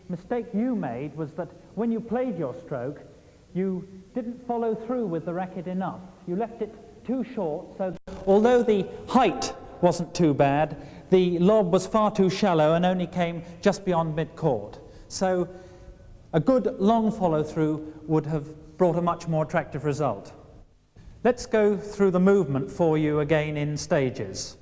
mistake you made was that when you played your stroke, you didn't follow through with the racket enough. You left it too short, so although the height wasn't too bad, the lob was far too shallow and only came just beyond mid-court. So a good long follow-through would have brought a much more attractive result. Let's go through the movement for you again in stages.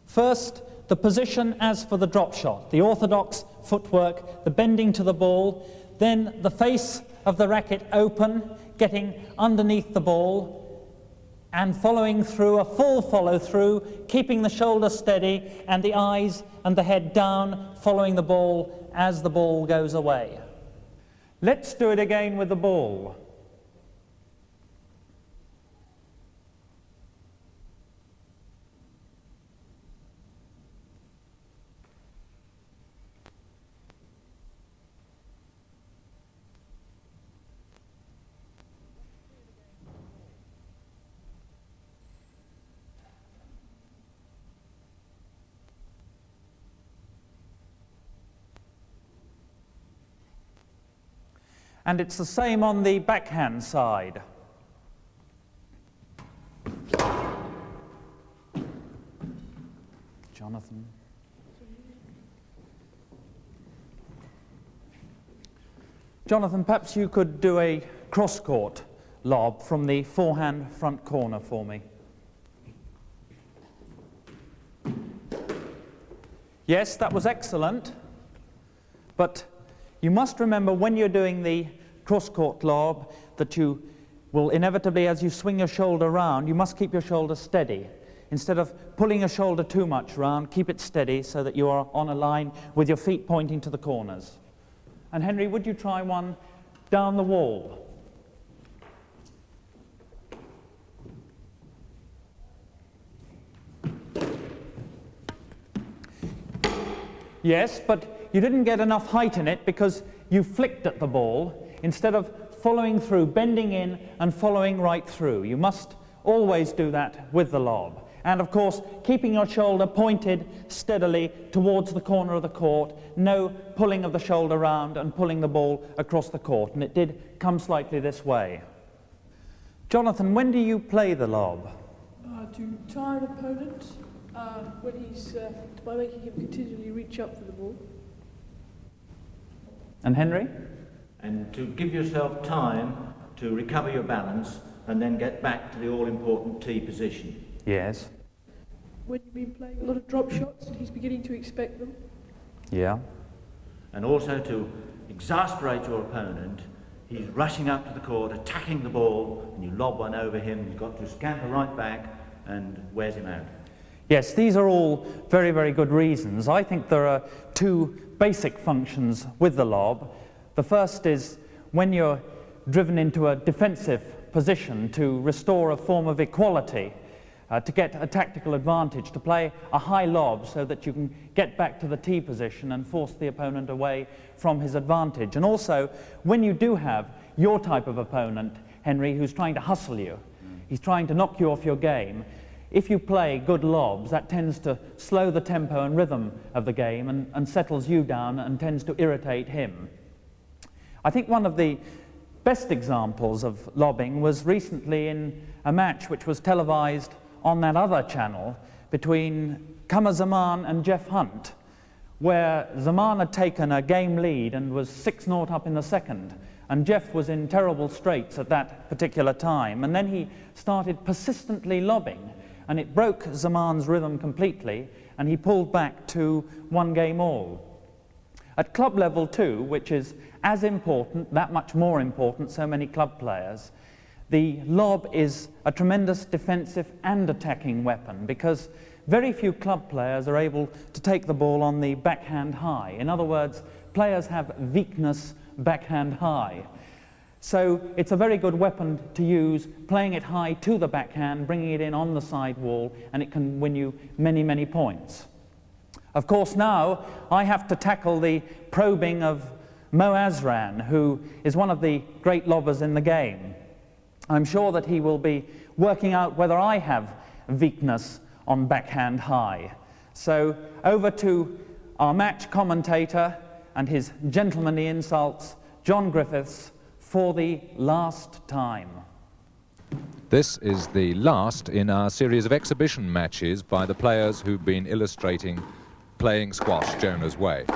First, the position as for the drop shot, the orthodox footwork, the bending to the ball, then the face of the racket open, getting underneath the ball, and following through, a full follow-through, keeping the shoulder steady and the eyes and the head down, following the ball as the ball goes away. Let's do it again with the ball. And it's the same on the backhand side. Jonathan. Jonathan, perhaps you could do a cross-court lob from the forehand front corner for me. Yes, that was excellent, but you must remember when you're doing the cross-court lob that you will inevitably, as you swing your shoulder round, you must keep your shoulder steady. Instead of pulling your shoulder too much round, keep it steady so that you are on a line with your feet pointing to the corners. And Henry, would you try one down the wall? Yes, but you didn't get enough height in it because you flicked at the ball instead of following through, bending in and following right through. You must always do that with the lob. And of course, keeping your shoulder pointed steadily towards the corner of the court, no pulling of the shoulder round and pulling the ball across the court. And it did come slightly this way. Jonathan, when do you play the lob? To tire an opponent when he's by making him continually reach up for the ball. And Henry? And to give yourself time to recover your balance and then get back to the all-important tee position. Yes. When you've been playing a lot of drop shots and he's beginning to expect them. Yeah. And also to exasperate your opponent, he's rushing up to the court, attacking the ball, and you lob one over him, you've got to scamper right back and wears him out. Yes, these are all very, very good reasons. I think there are two basic functions with the lob. The first is when you're driven into a defensive position to restore a form of equality, to get a tactical advantage, to play a high lob so that you can get back to the tee position and force the opponent away from his advantage. And also, when you do have your type of opponent, Henry, who's trying to hustle you, he's trying to knock you off your game, if you play good lobs, that tends to slow the tempo and rhythm of the game and settles you down and tends to irritate him. I think one of the best examples of lobbing was recently in a match which was televised on that other channel between Qamar Zaman and Jeff Hunt, where Zaman had taken a game lead and was 6-0 up in the second, and Jeff was in terrible straits at that particular time, and then he started persistently lobbing, and it broke Zaman's rhythm completely, and he pulled back to 1 game all. At club level too, which is as important, that much more important, so many club players, the lob is a tremendous defensive and attacking weapon because very few club players are able to take the ball on the backhand high. In other words, players have weakness backhand high. So it's a very good weapon to use, playing it high to the backhand, bringing it in on the side wall, and it can win you many, many points. Of course, now I have to tackle the probing of Mo Asran, who is one of the great lobbers in the game. I'm sure that he will be working out whether I have weakness on backhand high. So over to our match commentator and his gentlemanly insults, John Griffiths, for the last time. This is the last in our series of exhibition matches by the players who've been illustrating playing squash Jonah's way.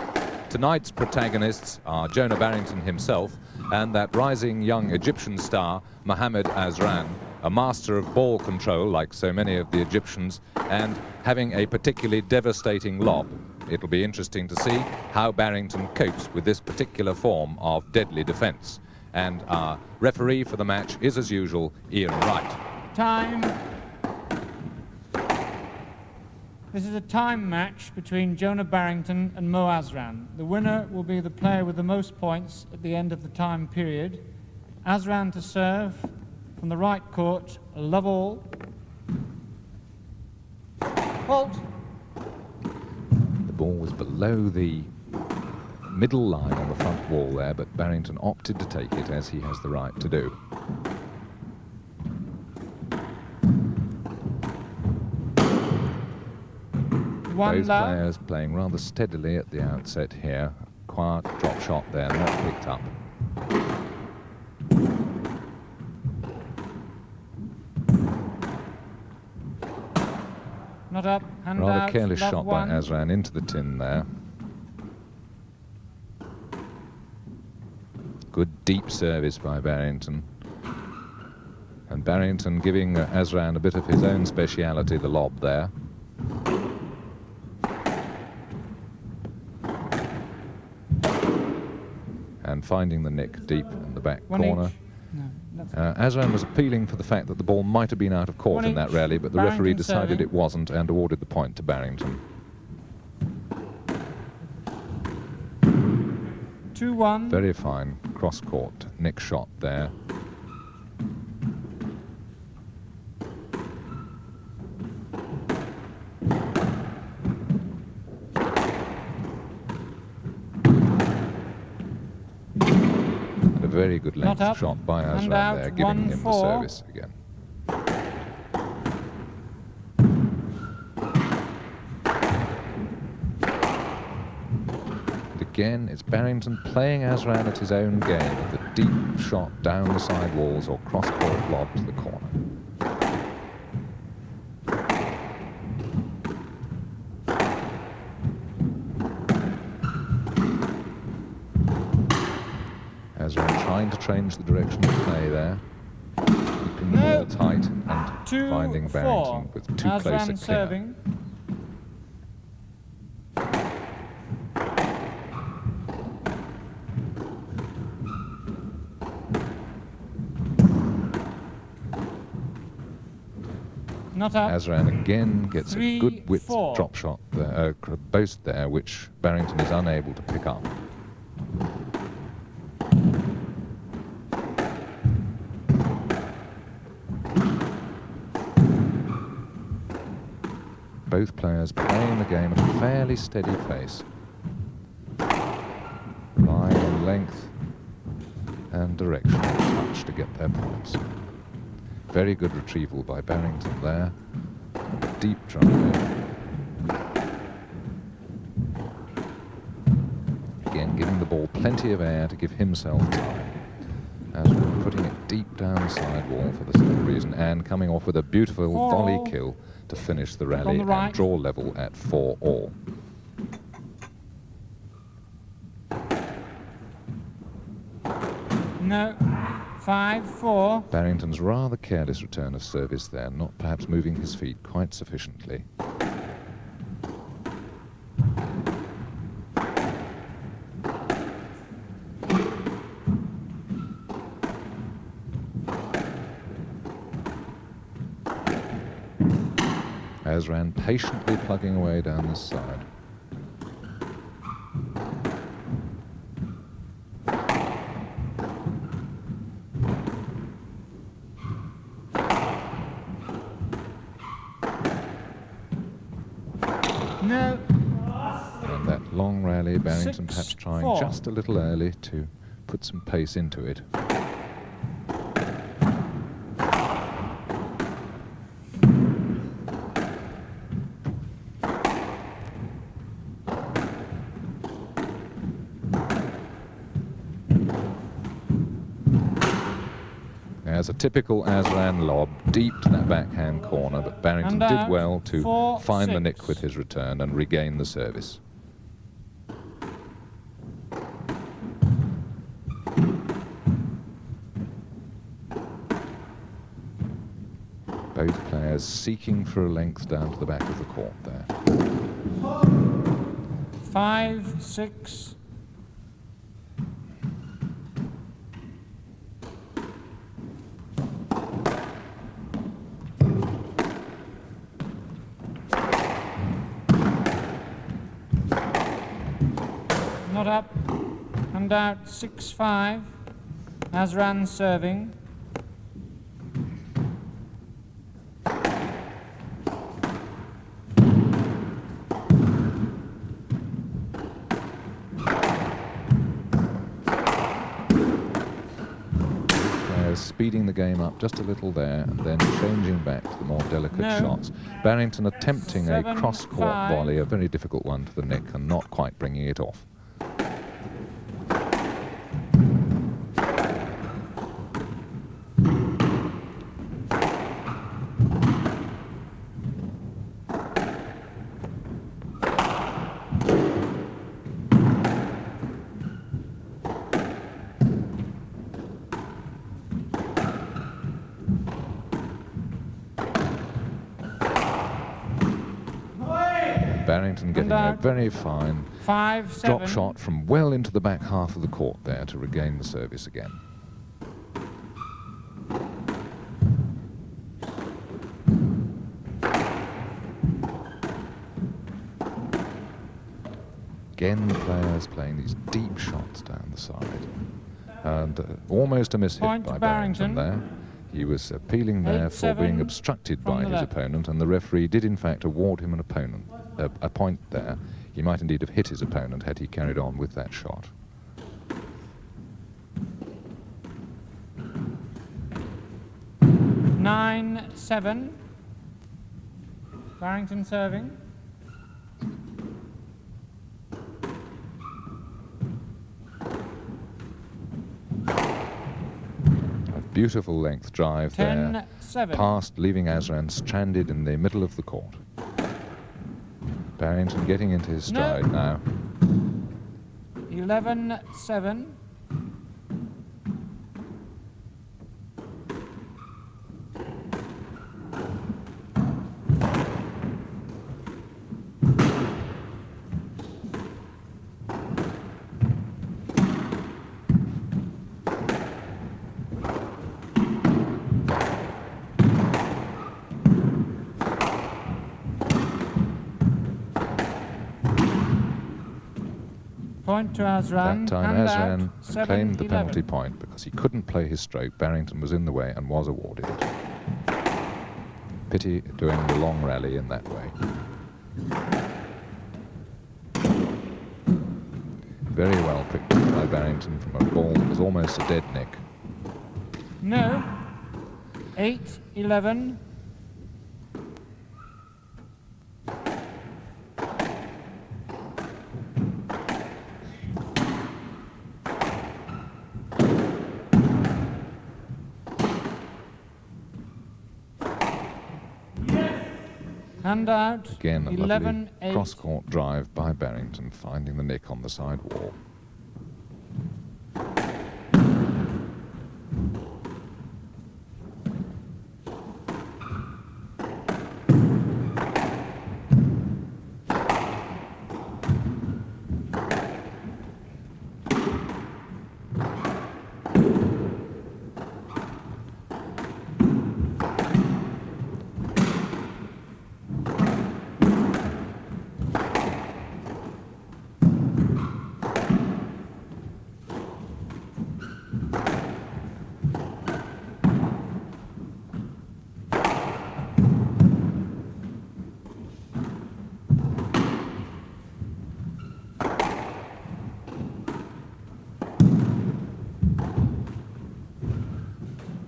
Tonight's protagonists are Jonah Barrington himself and that rising young Egyptian star, Mohammed Azran, a master of ball control like so many of the Egyptians, and having a particularly devastating lob. It'll be interesting to see how Barrington copes with this particular form of deadly defence. And our referee for the match is, as usual, Ian Wright. Time. This is a time match between Jonah Barrington and Mo Azran. The winner will be the player with the most points at the end of the time period. Azran to serve from the right court, a love all. Halt. The ball was below the middle line on the front wall there, but Barrington opted to take it, as he has the right to do. Both players playing rather steadily at the outset here. Quiet drop shot there, not picked up. Not up, hand Rather out, careless love shot one. by Azran into the tin there. Good deep service by Barrington. And Barrington giving Azran a bit of his own speciality, the lob there. And finding the nick deep in the back corner. Azran was appealing for the fact that the ball might have been out of court in that rally, but the referee decided it wasn't and awarded the point to Barrington. 2-1. Very fine cross-court nick shot there. Very good length shot by Azran there, giving him the service again. And again, it's Barrington playing Azran at his own game with a deep shot down the side walls or cross-court lob to the corner. Azran trying to change the direction of play there, keeping the ball tight and finding Barrington with too close a clear. Not up. Azran again gets a good width drop shot there, boast there, which Barrington is unable to pick up. Both players playing the game at a fairly steady pace, relying on length and directional touch to get their points. Very good retrieval by Barrington there. Deep drive. Again, giving the ball plenty of air to give himself time. As we're putting it deep down the sidewall for the same reason, and coming off with a beautiful volley kill to finish the rally and draw level at 4-all. No. 5-4. Barrington's rather careless return of service there, not perhaps moving his feet quite sufficiently. Azran patiently plugging away down this side. No. And that long rally, Barrington perhaps trying just a little early to put some pace into it. There's a typical Asran lob, deep to that backhand corner, but Barrington And did out, well to 4-6. find the nick with his return and regain the service. Both players seeking for a length down to the back of the court there. 5-6. Not up. And out 6-5. Asran serving. Speeding the game up just a little there and then changing back to the more delicate shots. Barrington attempting a 7-5. cross-court volley, a very difficult one to the nick, and not quite bringing it off. Barrington getting a very fine 5-7. drop shot from well into the back half of the court there to regain the service again. Again, the players playing these deep shots down the side. And almost a miss hit Point by Barrington. Barrington there. He was appealing there for 8-7 being obstructed by from the his left. opponent, and the referee did in fact award him a point there. He might indeed have hit his opponent had he carried on with that shot. Nine, 7. Barrington serving. A beautiful length drive there, 10-7. past, leaving Asran stranded in the middle of the court. Barrington getting into his stride now. 11-7. Point to Asran. That time and Asran out, claimed the 7-11. penalty point because he couldn't play his stroke. Barrington was in the way and was awarded it. Pity doing the long rally in that way. Very well picked up by Barrington from a ball that was almost a dead nick. No. 8-11. And out. Again, a lovely 11-8. cross-court drive by Barrington, finding the nick on the side wall.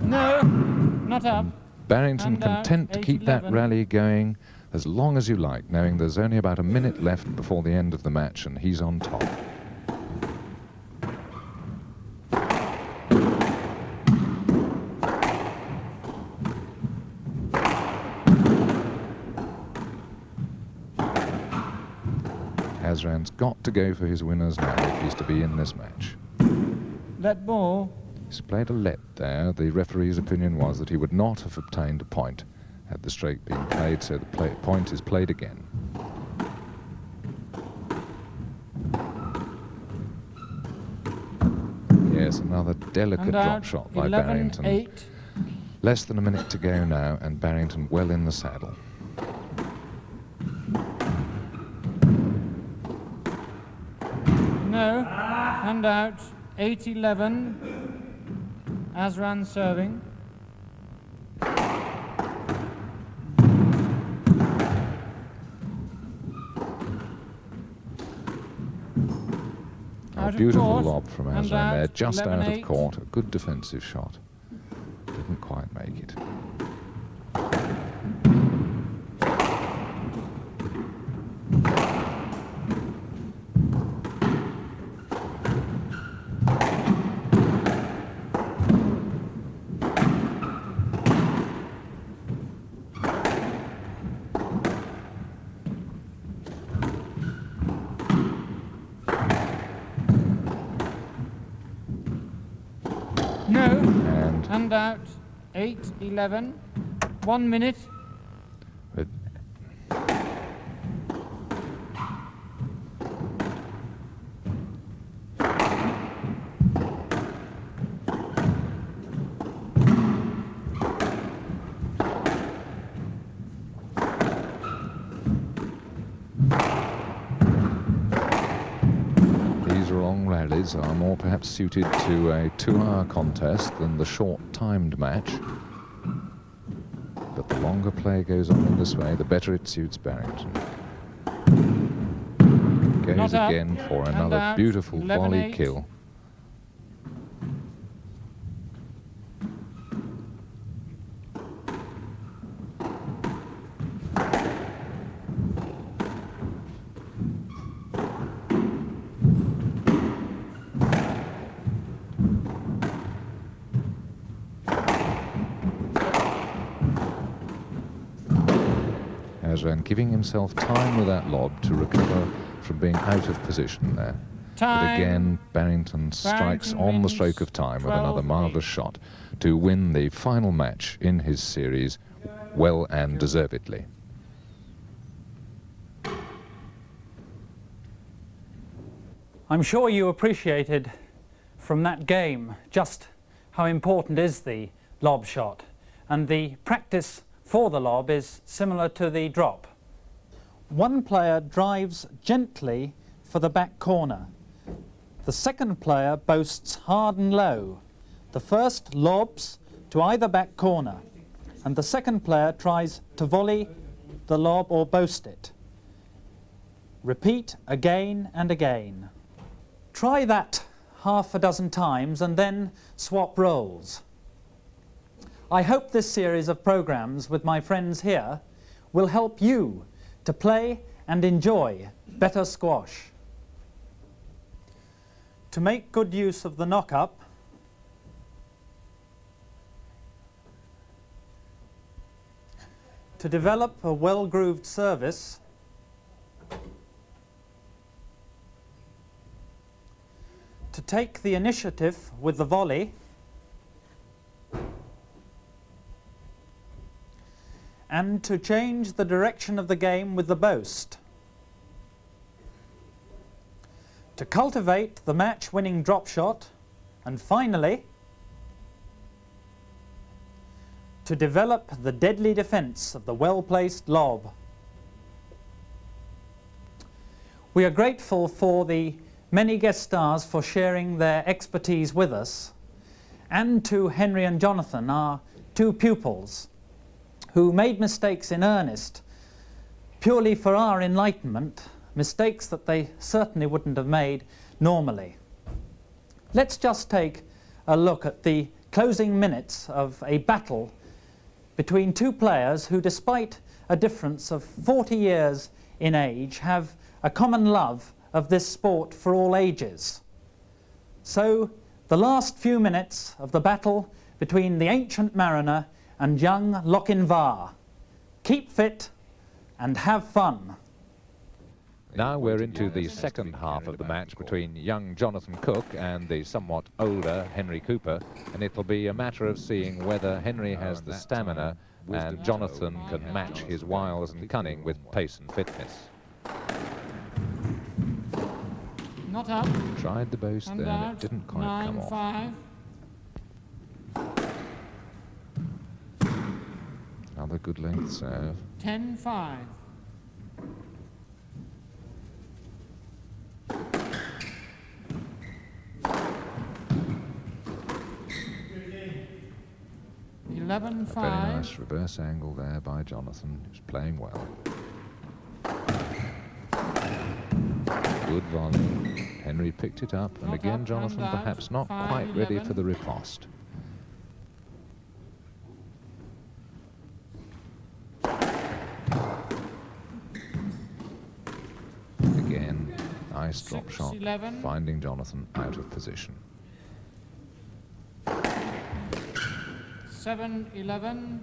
No. Not up. Barrington And out, content to keep that 8-11. rally going as long as you like, knowing there's only about a minute left before the end of the match and he's on top. Asran's got to go for his winners now if he's to be in this match. Let ball. He's played a let there. The referee's opinion was that he would not have obtained a point had the stroke been played, so the point is played again. Yes, another delicate And drop out, shot by 11-8. Barrington. Less than a minute to go now, and Barrington well in the saddle. No. And out. 8-11. Asran serving. A beautiful court, lob from and Asran there, out, just out of 11-8. court. A good defensive shot. Didn't quite make it. No. And And out. 8-11. 1 minute. it, these long rallies are more perhaps suited to a 2-hour contest than the short timed match. But the longer play goes on in this way, the better it suits Barrington. Goes Not up, again for and another out, beautiful volley 11-8. kill. Asran giving himself time with that lob to recover from being out of position there. But Time. again, Barrington strikes Barrington on the wins stroke of time with another 12-8. marvellous shot to win the final match in his series, well and deservedly. I'm sure you appreciated from that game just how important is the lob shot, and the practice for the lob is similar to the drop. One player drives gently for the back corner. The second player boasts hard and low. The first lobs to either back corner, and the second player tries to volley the lob or boast it. Repeat again and again. Try that half a dozen times and then swap roles. I hope this series of programs with my friends here will help you to play and enjoy better squash. To make good use of the knock-up, to develop a well-grooved service, to take the initiative with the volley, and to change the direction of the game with the boast. To cultivate the match-winning drop shot, and finally, to develop the deadly defense of the well-placed lob. We are grateful for the many guest stars for sharing their expertise with us, and to Henry and Jonathan, our two pupils, who made mistakes in earnest, purely for our enlightenment, mistakes that they certainly wouldn't have made normally. Let's just take a look at the closing minutes of a battle between two players who, despite a difference of 40 years in age, have a common love of this sport for all ages. So, the last few minutes of the battle between the ancient mariner and young Lochinvar. Keep fit and have fun. Now we're into the second half of the match between young Jonathan Cook and the somewhat older Henry Cooper, and it'll be a matter of seeing whether Henry has the stamina and Jonathan can match his wiles and cunning with pace and fitness. Not up. Tried the boast And there, and out. it didn't quite come off. 9-5. Another good length serve. 10-5. A very nice reverse angle there by Jonathan, who's playing well. Good volley. Henry picked it up, and Not again up, Jonathan and out. perhaps not 5, quite ready 11. for the riposte. Again, nice drop 6, shot, 11. finding Jonathan out of position. 7-11.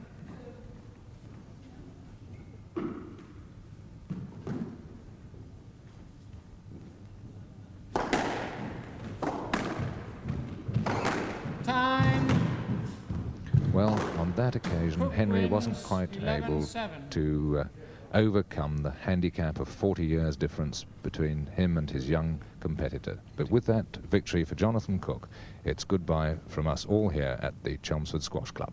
Time. Well, on that occasion, Cook Henry wins wasn't quite able 11-7. to overcome the handicap of 40 years difference between him and his young competitor. But with that victory for Jonathan Cook, it's goodbye from us all here at the Chelmsford Squash Club.